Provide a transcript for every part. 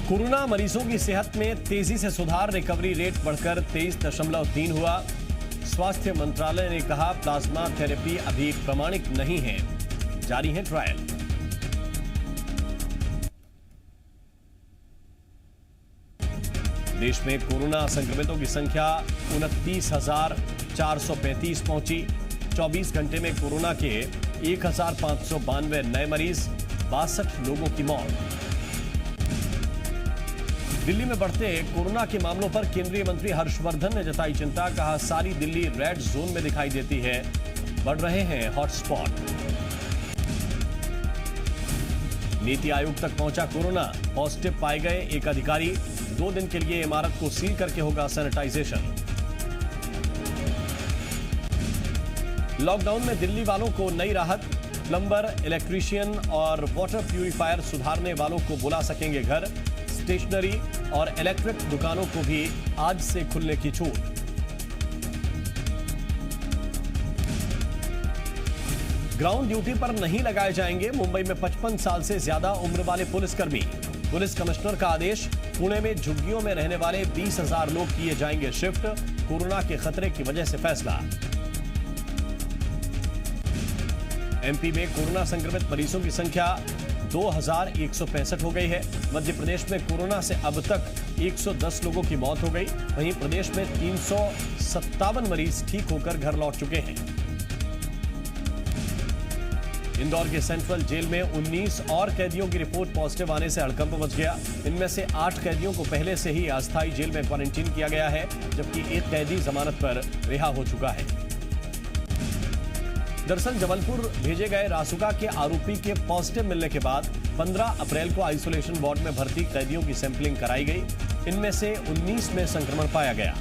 Corona मरीजों की सेहत में तेजी से सुधार, रिकवरी रेट बढ़कर 23.3 हुआ। स्वास्थ्य मंत्रालय ने कहा प्लाज्मा थेरेपी अभी प्रमाणित नहीं है, जारी है ट्रायल। देश में कोरोना संक्रमितों की संख्या 29,435 पहुंची। 24 घंटे में कोरोना के 1,592 नए मरीज, 62 लोगों की मौत। दिल्ली में बढ़ते कोरोना के मामलों पर केंद्रीय मंत्री हर्षवर्धन ने जताई चिंता, कहा सारी दिल्ली रेड जोन में दिखाई देती है, बढ़ रहे हैं हॉटस्पॉट। नीति आयोग तक पहुंचा कोरोना, पॉजिटिव पाए गए एक अधिकारी। 2 दिन के लिए इमारत को सील करके होगा सैनिटाइजेशन। लॉकडाउन में दिल्ली वालों को नई राहत, प्लम्बर, इलेक्ट्रीशियन और वाटर प्यूरिफायर सुधारने वालों को बुला सकेंगे घर। स्टेशनरी और इलेक्ट्रिक दुकानों को भी आज से खुलने की छूट। ग्राउंड ड्यूटी पर नहीं लगाए जाएंगे मुंबई में 55 साल से ज्यादा उम्र वाले पुलिसकर्मी। पुलिस कमिश्नर का आदेश, पुणे में झुग्गियों में रहने वाले 20,000 लोग किए जाएंगे शिफ्ट। कोरोना के खतरे की वजह से फैसला। एमपी में कोरोना संक्रमित मरीजों की संख्या 2,165 हो गई है। मध्य प्रदेश में कोरोना से अब तक 110 लोगों की मौत हो गई। वहीं प्रदेश में 357 मरीज ठीक होकर घर लौट चुके हैं। इंदौर के सेंट्रल जेल में 19 और कैदियों की रिपोर्ट पॉजिटिव आने से हड़कंप मच गया। इनमें से 8 कैदियों को पहले से ही अस्थायी जेल में क्वारंटीन किया गया है, जबकि एक कैदी जमानत पर रिहा हो चुका है। दरअसल जबलपुर भेजे गए रासुका के आरोपी के पॉजिटिव मिलने के बाद 15 अप्रैल को आइसोलेशन वार्ड में भर्ती कैदियों की सैंपलिंग कराई गई। इनमें से 19 में संक्रमण पाया गया।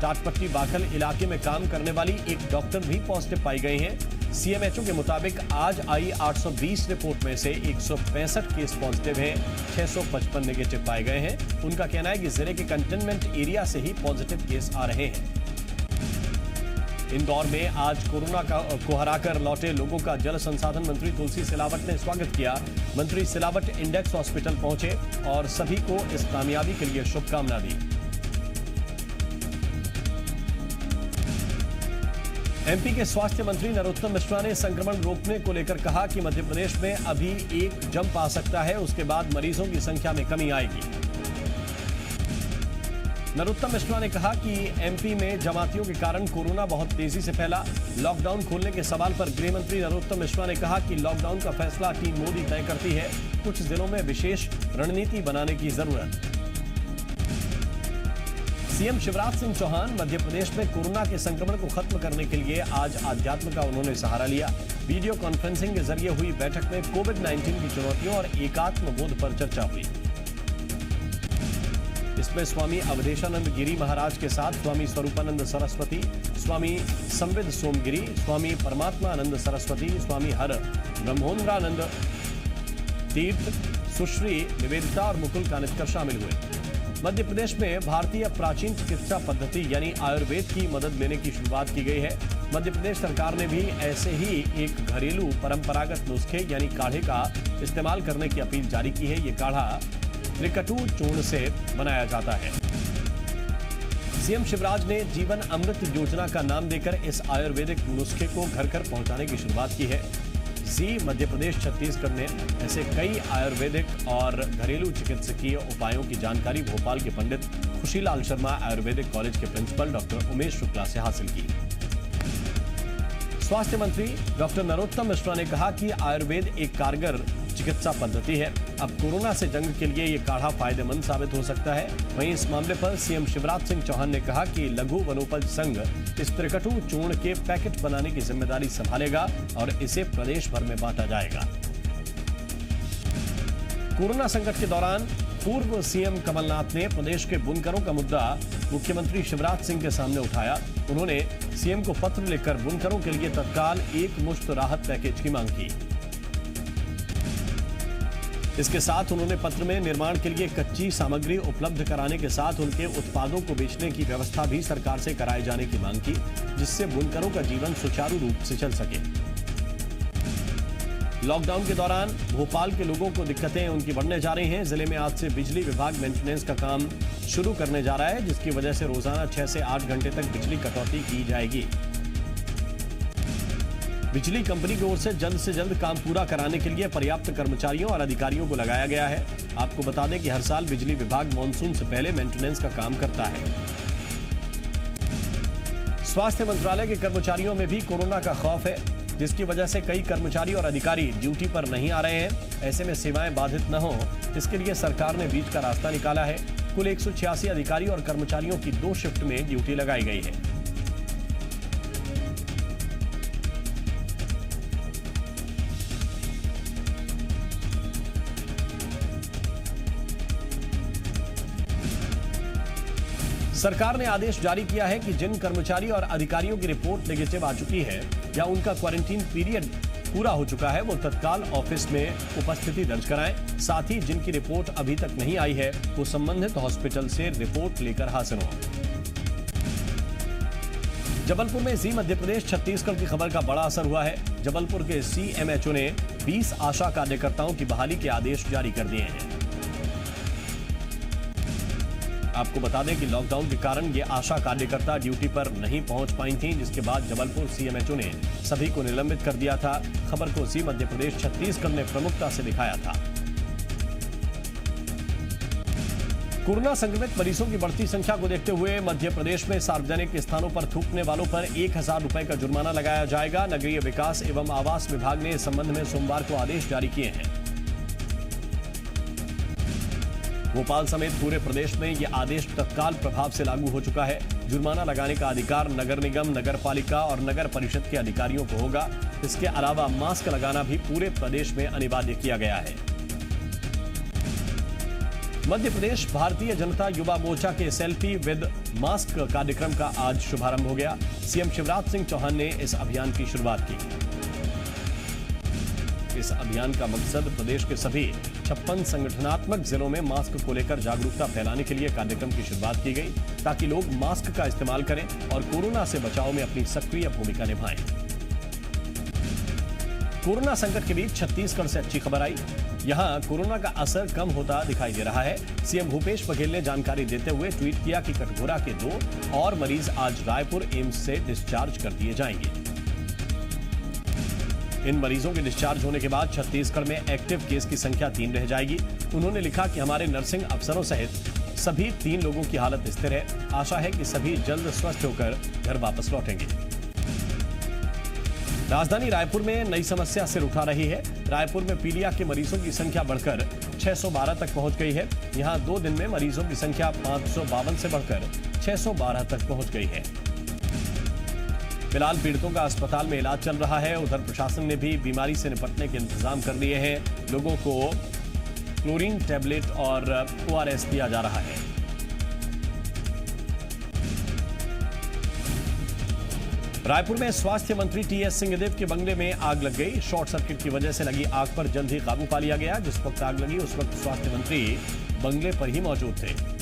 टाटपट्टी बाखल इलाके में काम करने वाली एक डॉक्टर भी पॉजिटिव पाई गई हैं। सीएमएचओ के मुताबिक आज आई 820 रिपोर्ट में से 165 केस पॉजिटिव हैं, 655 नेगेटिव पाए गए हैं। उनका कहना है कि जिले के कंटेनमेंट एरिया से ही पॉजिटिव केस आ रहे हैं। इंदौर में आज कोरोना को हराकर लौटे लोगों का जल संसाधन मंत्री तुलसी सिलावट ने स्वागत किया। मंत्री सिलावट इंडेक्स हॉस्पिटल पहुंचे और सभी को इस कामयाबी के लिए शुभकामना दी। एमपी के स्वास्थ्य मंत्री नरोत्तम मिश्रा ने संक्रमण रोकने को लेकर कहा कि मध्य प्रदेश में अभी एक जंप आ सकता है, उसके बाद मरीजों की संख्या में कमी आएगी। नरोत्तम मिश्रा ने कहा कि एमपी में जमातियों के कारण कोरोना बहुत तेजी से फैला। लॉकडाउन खोलने के सवाल पर गृह मंत्री नरोत्तम मिश्रा ने कहा कि लॉकडाउन का फैसला टीम मोदी तय करती है, कुछ जिलों में विशेष रणनीति बनाने की जरूरत। सीएम शिवराज सिंह चौहान मध्य प्रदेश में कोरोना के संक्रमण को खत्म करने के लिए आज आध्यात्म का उन्होंने सहारा लिया। वीडियो कॉन्फ्रेंसिंग के जरिए हुई बैठक में कोविड-19 की चुनौतियों और एकात्म बोध पर चर्चा हुई। इसमें स्वामी अवधेशानंद गिरी महाराज के साथ स्वामी स्वरूपानंद सरस्वती, स्वामी संविद सोमगिरी, स्वामी परमात्मानंद सरस्वती, स्वामी हर ब्रह्मोन्द्रानंद तीर्थ, सुश्री निवेदिता और मुकुल कानितकर शामिल हुए। मध्य प्रदेश में भारतीय प्राचीन चिकित्सा पद्धति यानी आयुर्वेद की मदद लेने की शुरुआत की गई है। मध्य प्रदेश सरकार ने भी ऐसे ही एक घरेलू परंपरागत नुस्खे यानी काढ़े का इस्तेमाल करने की अपील जारी की है। ये काढ़ा त्रिकटु चूर्ण से बनाया जाता है। सीएम शिवराज ने जीवन अमृत योजना का नाम देकर इस आयुर्वेदिक नुस्खे को घर घर पहुंचाने की शुरुआत की है। मध्य प्रदेश छत्तीसगढ़ ने ऐसे कई आयुर्वेदिक और घरेलू चिकित्सकीय उपायों की जानकारी भोपाल के पंडित खुशीलाल शर्मा आयुर्वेदिक कॉलेज के प्रिंसिपल डॉक्टर उमेश शुक्ला से हासिल की। स्वास्थ्य मंत्री डॉक्टर नरोत्तम मिश्रा ने कहा कि आयुर्वेद एक कारगर चिकित्सा पद्धति है। अब कोरोना से जंग के लिए ये काढ़ा फायदेमंद साबित हो सकता है। वहीं इस मामले पर सीएम शिवराज सिंह चौहान ने कहा कि लघु वनोपज संघ इस त्रिकटु चूर्ण के पैकेट बनाने की जिम्मेदारी संभालेगा और इसे प्रदेश भर में बांटा जाएगा। कोरोना संकट के दौरान पूर्व सीएम कमलनाथ ने प्रदेश के बुनकरों का मुद्दा मुख्यमंत्री शिवराज सिंह के सामने उठाया। उन्होंने सीएम को पत्र लिखकर बुनकरों के लिए तत्काल एकमुश्त राहत पैकेज की मांग की। इसके साथ उन्होंने पत्र में निर्माण के लिए कच्ची सामग्री उपलब्ध कराने के साथ उनके उत्पादों को बेचने की व्यवस्था भी सरकार से कराए जाने की मांग की, जिससे बुनकरों का जीवन सुचारू रूप से चल सके। लॉकडाउन के दौरान भोपाल के लोगों को दिक्कतें उनकी बढ़ने जा रही हैं। जिले में आज से बिजली विभाग मेंटेनेंस का काम शुरू करने जा रहा है, जिसकी वजह से रोजाना 6 से 8 घंटे तक बिजली कटौती की जाएगी। बिजली कंपनी की ओर से जल्द काम पूरा कराने के लिए पर्याप्त कर्मचारियों और अधिकारियों को लगाया गया है। आपको बता दें कि हर साल बिजली विभाग मानसून से पहले मेंटेनेंस का काम करता है। स्वास्थ्य मंत्रालय के कर्मचारियों में भी कोरोना का खौफ है, जिसकी वजह से कई कर्मचारी और अधिकारी ड्यूटी पर नहीं आ रहे हैं। ऐसे में सेवाएं बाधित न हो, इसके लिए सरकार ने बीच का रास्ता निकाला है। कुल 186 अधिकारी और कर्मचारियों की 2 शिफ्ट में ड्यूटी लगाई गई है। सरकार ने आदेश जारी किया है कि जिन कर्मचारी और अधिकारियों की रिपोर्ट नेगेटिव आ चुकी है या उनका क्वारंटीन पीरियड पूरा हो चुका है, वो तत्काल ऑफिस में उपस्थिति दर्ज कराएं। साथ ही जिनकी रिपोर्ट अभी तक नहीं आई है, वो संबंधित हॉस्पिटल से रिपोर्ट लेकर हाजिर हों। जबलपुर में जी मध्य प्रदेश छत्तीसगढ़ की खबर का बड़ा असर हुआ है। जबलपुर के सीएमएचओ ने 20 आशा कार्यकर्ताओं की बहाली के आदेश जारी कर दिए हैं। आपको बता दें कि लॉकडाउन के कारण ये आशा कार्यकर्ता ड्यूटी पर नहीं पहुंच पाई थीं, जिसके बाद जबलपुर सीएमएचओ ने सभी को निलंबित कर दिया था। खबर को जी मध्य प्रदेश छत्तीसगढ़ ने प्रमुखता से दिखाया था। कोरोना संक्रमित मरीजों की बढ़ती संख्या को देखते हुए मध्य प्रदेश में सार्वजनिक स्थानों पर थूकने वालों पर 1000 रुपए का जुर्माना लगाया जाएगा। नगरीय विकास एवं आवास विभाग ने इस संबंध में सोमवार को आदेश जारी किए हैं। भोपाल समेत पूरे प्रदेश में यह आदेश तत्काल प्रभाव से लागू हो चुका है। जुर्माना लगाने का अधिकार नगर निगम, नगर पालिका और नगर परिषद के अधिकारियों को होगा। इसके अलावा मास्क लगाना भी पूरे प्रदेश में अनिवार्य किया गया है। मध्य प्रदेश भारतीय जनता युवा मोर्चा के सेल्फी विद मास्क कार्यक्रम का आज शुभारंभ हो गया। सीएम शिवराज सिंह चौहान ने इस अभियान की शुरुआत की। इस अभियान का मकसद प्रदेश के सभी 56 संगठनात्मक जिलों में मास्क को लेकर जागरूकता फैलाने के लिए कार्यक्रम की शुरुआत की गई, ताकि लोग मास्क का इस्तेमाल करें और कोरोना से बचाव में अपनी सक्रिय भूमिका निभाएं। कोरोना संकट के बीच छत्तीसगढ़ से अच्छी खबर आई। यहां कोरोना का असर कम होता दिखाई दे रहा है। सीएम भूपेश बघेल ने जानकारी देते हुए ट्वीट किया कि कटघोरा के 2 और मरीज आज रायपुर एम्स से डिस्चार्ज कर दिए जाएंगे। इन मरीजों के डिस्चार्ज होने के बाद छत्तीसगढ़ में एक्टिव केस की संख्या 3 रह जाएगी। उन्होंने लिखा कि हमारे नर्सिंग अफसरों सहित सभी 3 लोगों की हालत स्थिर है। आशा है कि सभी जल्द स्वस्थ होकर घर वापस लौटेंगे। राजधानी रायपुर में नई समस्या सिर उठा रही है। रायपुर में पीलिया के मरीजों की संख्या बढ़कर 612 तक पहुंच गई है। यहां 2 दिन में मरीजों की संख्या 552 से बढ़कर 612 तक पहुंच गई है। फिलहाल पीड़ितों का अस्पताल में इलाज चल रहा है। उधर प्रशासन ने भी बीमारी से निपटने के इंतजाम कर लिए हैं। लोगों को क्लोरीन टैबलेट और ORS दिया जा रहा है। रायपुर में स्वास्थ्य मंत्री TS सिंहदेव के बंगले में आग लग गई। शॉर्ट सर्किट की वजह से लगी आग पर जल्द ही काबू पा लिया गया। जिस वक्त आग लगी उस वक्त स्वास्थ्य मंत्री बंगले पर ही मौजूद थे।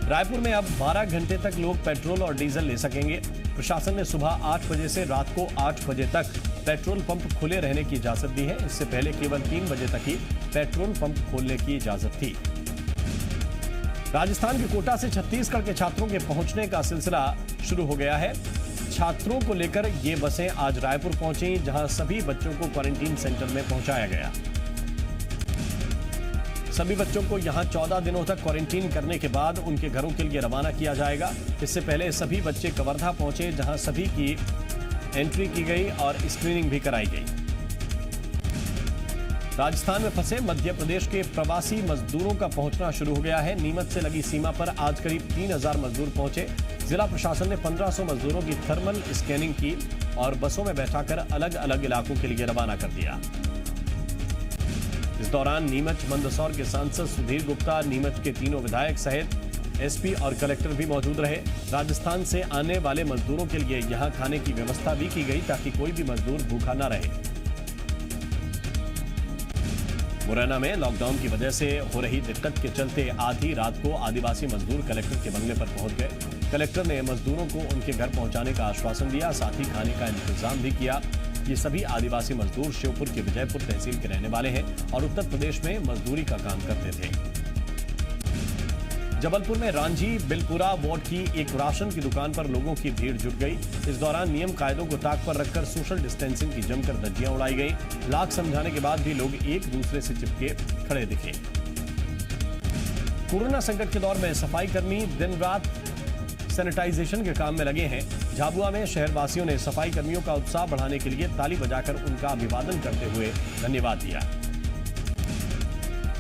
रायपुर में अब 12 घंटे तक लोग पेट्रोल और डीजल ले सकेंगे। प्रशासन ने सुबह 8 बजे से रात को 8 बजे तक पेट्रोल पंप खुले रहने की इजाजत दी है। इससे पहले केवल 3 बजे तक ही पेट्रोल पंप खोलने की इजाजत थी। राजस्थान के कोटा से छत्तीसगढ़ के छात्रों के पहुंचने का सिलसिला शुरू हो गया है। छात्रों को लेकर ये बसें आज रायपुर पहुंची, जहां सभी बच्चों को क्वारंटीन सेंटर में पहुंचाया गया। सभी बच्चों को यहां 14 दिनों तक क्वारंटीन करने के बाद उनके घरों के लिए रवाना किया जाएगा। इससे पहले सभी बच्चे कवर्धा पहुंचे, जहां सभी की एंट्री की गई और स्क्रीनिंग भी कराई गई। राजस्थान में फंसे मध्य प्रदेश के प्रवासी मजदूरों का पहुंचना शुरू हो गया है। नीमच से लगी सीमा पर आज करीब 3000 मजदूर पहुंचे। जिला प्रशासन ने 1500 मजदूरों की थर्मल स्कैनिंग की और बसों में बैठाकर अलग अलग इलाकों के लिए रवाना कर दिया। इस दौरान नीमच मंदसौर के सांसद सुधीर गुप्ता, नीमच के तीनों विधायक सहित एसपी और कलेक्टर भी मौजूद रहे। राजस्थान से आने वाले मजदूरों के लिए यहां खाने की व्यवस्था भी की गई, ताकि कोई भी मजदूर भूखा न रहे। मुरैना में लॉकडाउन की वजह से हो रही दिक्कत के चलते आधी रात को आदिवासी मजदूर कलेक्टर के बंगले पर पहुंच गए। कलेक्टर ने मजदूरों को उनके घर पहुंचाने का आश्वासन दिया, साथ ही खाने का इंतजाम भी किया। ये सभी आदिवासी मजदूर शिवपुर के विजयपुर तहसील के रहने वाले हैं और उत्तर प्रदेश में मजदूरी का काम करते थे। जबलपुर में रांझी बिलपुरा वार्ड की एक राशन की दुकान पर लोगों की भीड़ जुट गई। इस दौरान नियम कायदों को ताक पर रखकर सोशल डिस्टेंसिंग की जमकर धज्जियां उड़ाई गई। लाख समझाने के बाद भी लोग एक दूसरे से चिपके खड़े दिखे। कोरोना संकट के दौर में सफाई कर्मी दिन रात सैनिटाइजेशन के काम में लगे हैं। झाबुआ में शहरवासियों ने सफाई कर्मियों का उत्साह बढ़ाने के लिए ताली बजाकर उनका अभिवादन करते हुए धन्यवाद दिया।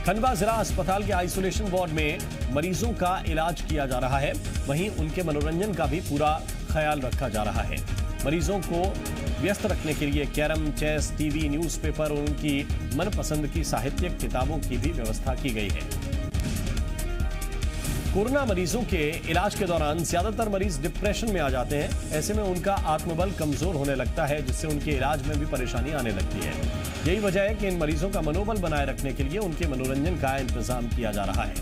खंडवा जिला अस्पताल के आइसोलेशन वार्ड में मरीजों का इलाज किया जा रहा है, वहीं उनके मनोरंजन का भी पूरा ख्याल रखा जा रहा है। मरीजों को व्यस्त रखने के लिए कैरम, चेस, टीवी, न्यूज़पेपर और उनकी मनपसंद की साहित्यिक किताबों की भी व्यवस्था की गई है। कोरोना मरीजों के इलाज के दौरान ज्यादातर मरीज डिप्रेशन में आ जाते हैं। ऐसे में उनका आत्मबल कमजोर होने लगता है, जिससे उनके इलाज में भी परेशानी आने लगती है। यही वजह है कि इन मरीजों का मनोबल बनाए रखने के लिए उनके मनोरंजन का इंतजाम किया जा रहा है।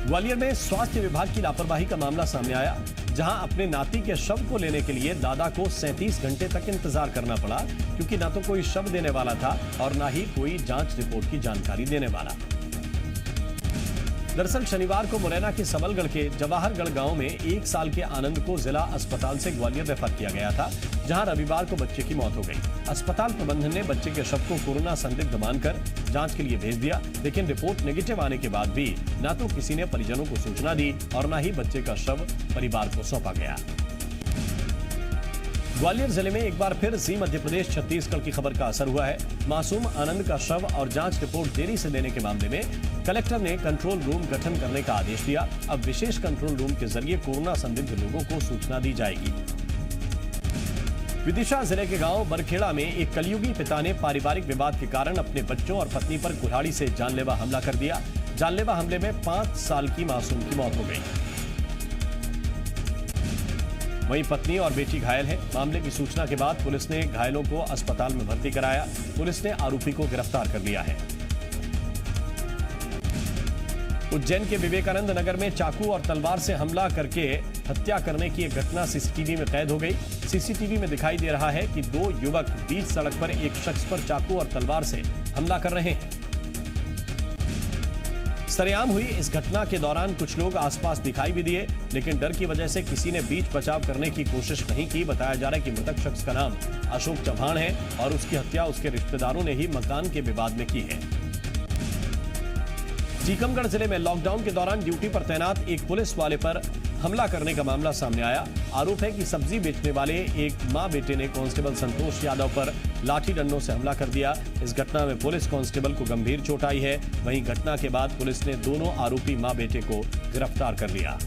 ग्वालियर में स्वास्थ्य विभाग की लापरवाही का मामला सामने आया, जहां अपने नाती के शव को लेने के लिए दादा को 37 घंटे तक इंतजार करना पड़ा, क्योंकि ना तो कोई शव देने वाला था और ना ही कोई जांच रिपोर्ट की जानकारी देने वाला। दरअसल शनिवार को मुरैना के सबलगढ़ के जवाहरगढ़ गांव में 1 साल के आनंद को जिला अस्पताल से ग्वालियर रेफर किया गया था, जहां रविवार को बच्चे की मौत हो गई। अस्पताल प्रबंधन ने बच्चे के शव को कोरोना संदिग्ध मानकर जांच के लिए भेज दिया, लेकिन रिपोर्ट नेगेटिव आने के बाद भी न तो किसी ने परिजनों को सूचना दी और न ही बच्चे का शव परिवार को सौंपा गया। ग्वालियर जिले में एक बार फिर जी मध्य प्रदेश छत्तीसगढ़ की खबर का असर हुआ है। मासूम आनंद का शव और जांच रिपोर्ट देरी से देने के मामले में कलेक्टर ने कंट्रोल रूम गठन करने का आदेश दिया। अब विशेष कंट्रोल रूम के जरिए कोरोना संदिग्ध लोगों को सूचना दी जाएगी। विदिशा जिले के गांव बरखेड़ा में एक कलयुगी पिता ने पारिवारिक विवाद के कारण अपने बच्चों और पत्नी पर कुल्हाड़ी से जानलेवा हमला कर दिया। जानलेवा हमले में 5 साल की मासूम की मौत हो गई। वहीं पत्नी और बेटी घायल है। मामले की सूचना के बाद पुलिस ने घायलों को अस्पताल में भर्ती कराया। पुलिस ने आरोपी को गिरफ्तार कर लिया है। उज्जैन के विवेकानंद नगर में चाकू और तलवार से हमला करके हत्या करने की एक घटना सीसीटीवी में कैद हो गई। सीसीटीवी में दिखाई दे रहा है कि 2 युवक बीच सड़क पर एक शख्स पर चाकू और तलवार से हमला कर रहे हैं। सरेआम हुई इस घटना के दौरान कुछ लोग आसपास दिखाई भी दिए, लेकिन डर की वजह से किसी ने बीच बचाव करने की कोशिश नहीं की। बताया जा रहा है कि मृतक शख्स का नाम अशोक चौहान है और उसकी हत्या उसके रिश्तेदारों ने ही मकान के विवाद में की है। टीकमगढ़ जिले में लॉकडाउन के दौरान ड्यूटी पर तैनात एक पुलिस वाले पर हमला करने का मामला सामने आया। आरोप है कि सब्जी बेचने वाले एक मां बेटे ने कांस्टेबल संतोष यादव पर लाठी डंडों से हमला कर दिया। इस घटना में पुलिस कांस्टेबल को गंभीर चोट आई है। वहीं घटना के बाद पुलिस ने दोनों आरोपी मां बेटे को गिरफ्तार कर लिया।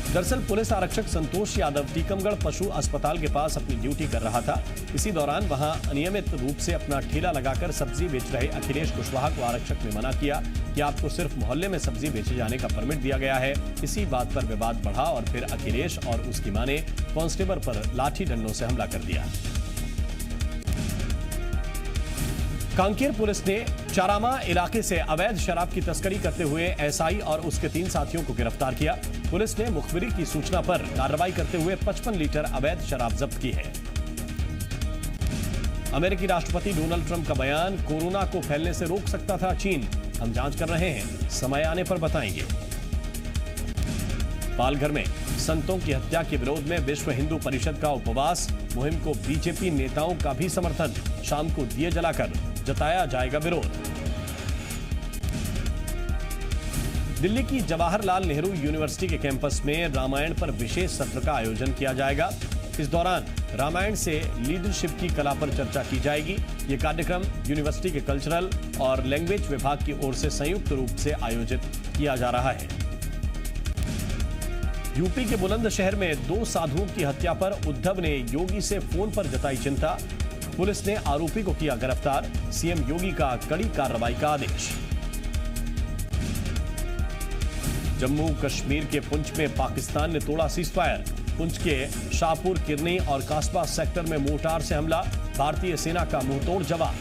दरअसल पुलिस आरक्षक संतोष यादव टीकमगढ़ पशु अस्पताल के पास अपनी ड्यूटी कर रहा था। इसी दौरान वहां अनियमित रूप से अपना ठेला लगाकर सब्जी बेच रहे अखिलेश कुशवाहा को आरक्षक ने मना किया कि आपको सिर्फ मोहल्ले में सब्जी बेचे जाने का परमिट दिया गया है। इसी बात पर विवाद बढ़ा और फिर अखिलेश और उसकी मां ने कांस्टेबल पर लाठी डंडों से हमला कर दिया। कांकेर पुलिस ने चारामा इलाके से अवैध शराब की तस्करी करते हुए एसआई और उसके 3 साथियों को गिरफ्तार किया। पुलिस ने मुखबिरी की सूचना पर कार्रवाई करते हुए 55 लीटर अवैध शराब जब्त की है। अमेरिकी राष्ट्रपति डोनाल्ड ट्रंप का बयान, कोरोना को फैलने से रोक सकता था चीन, हम जांच कर रहे हैं, समय आने पर बताएंगे। पालघर में संतों की हत्या के विरोध में विश्व हिंदू परिषद का उपवास, मुहिम को बीजेपी नेताओं का भी समर्थन, शाम को दिए जलाकर जताया जाएगा विरोध। दिल्ली की जवाहरलाल नेहरू यूनिवर्सिटी के कैंपस में रामायण पर विशेष सत्र का आयोजन किया जाएगा। इस दौरान रामायण से लीडरशिप की कला पर चर्चा की जाएगी। यह कार्यक्रम यूनिवर्सिटी के कल्चरल और लैंग्वेज विभाग की ओर से संयुक्त रूप से आयोजित किया जा रहा है। यूपी के बुलंदशहर में 2 साधुओं की हत्या पर उद्धव ने योगी से फोन पर जताई चिंता। पुलिस ने आरोपी को किया गिरफ्तार। सीएम योगी का कड़ी कार्रवाई का आदेश। जम्मू कश्मीर के पुंछ में पाकिस्तान ने तोड़ा सीजफायर। पुंछ के शाहपुर, किरनी और कासबा सेक्टर में मोर्टार से हमला, भारतीय सेना का मुंहतोड़ जवाब।